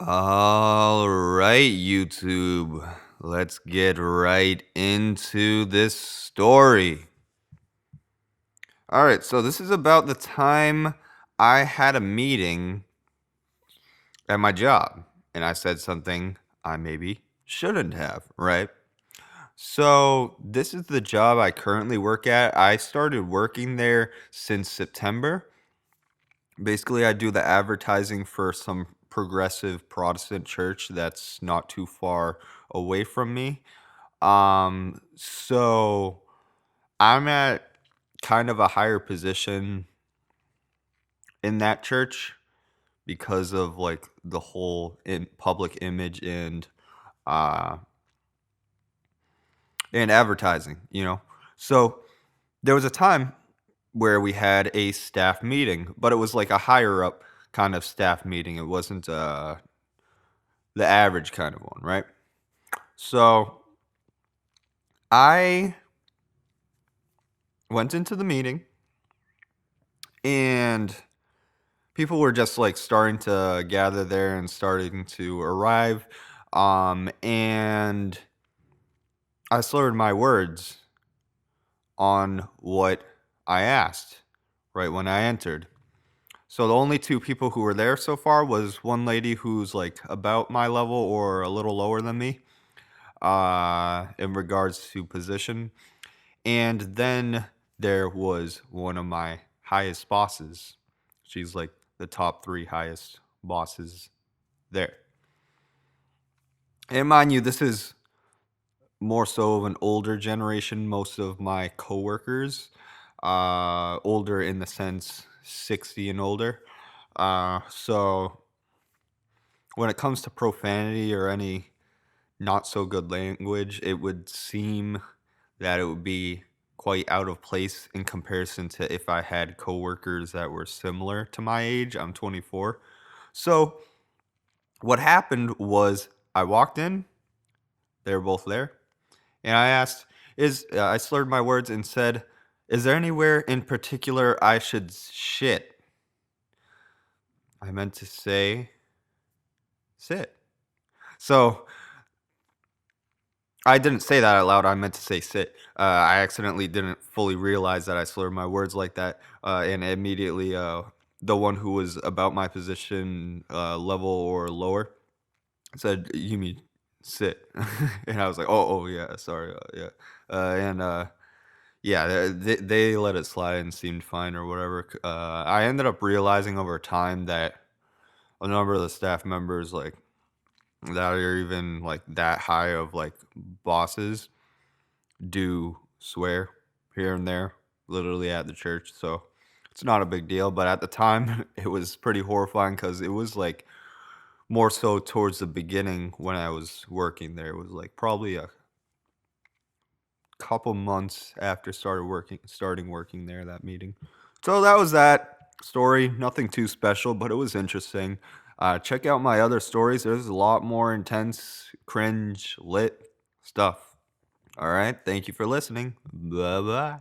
All right, YouTube. Let's get right into this story. All right, so this is about the time I had a meeting at my job and I said something I maybe shouldn't have, right? So, this is the job I currently work at. I started working there since September. Basically, I do the advertising for some progressive Protestant church that's not too far away from me. So I'm at kind of a higher position in that church because of like the whole public image uh and advertising. So there was a time where we had a staff meeting, but it was like a higher up kind of staff meeting. It wasn't the average kind of one, right? So I went into the meeting and people were just like starting to gather there and starting to arrive. And I slurred my words on what I asked right when I entered. So the only two people who were there so far was one lady who's like about my level or a little lower than me in regards to position. And then there was one of my highest bosses. She's like the top three highest bosses there. And mind you, this is more so of an older generation. Most of my coworkers, older in the sense 60 and older. So when it comes to profanity or any not so good language, it would seem that it would be quite out of place in comparison to if I had coworkers that were similar to my age. I'm 24. So what happened was I walked in, they were both there, and I asked, I slurred my words and said, "Is there anywhere in particular I should shit?" I meant to say sit. So I didn't say that out loud. I meant to say sit. I accidentally didn't fully realize that I slurred my words like that. And immediately, the one who was about my position, level or lower, said, "You mean sit?" And I was like, "Oh, yeah, sorry, yeah." And yeah, they let it slide and seemed fine or whatever. I ended up realizing over time that a number of the staff members, like that are even like that high of like bosses, do swear here and there, literally at the church. So it's not a big deal. But at the time, it was pretty horrifying because it was like more so towards the beginning when I was working there. It was like probably a couple months after starting working there, that meeting. So that was that story. Nothing too special, but it was interesting. Check out my other stories. There's a lot more intense, cringe, lit stuff. All right. Thank you for listening. Bye bye.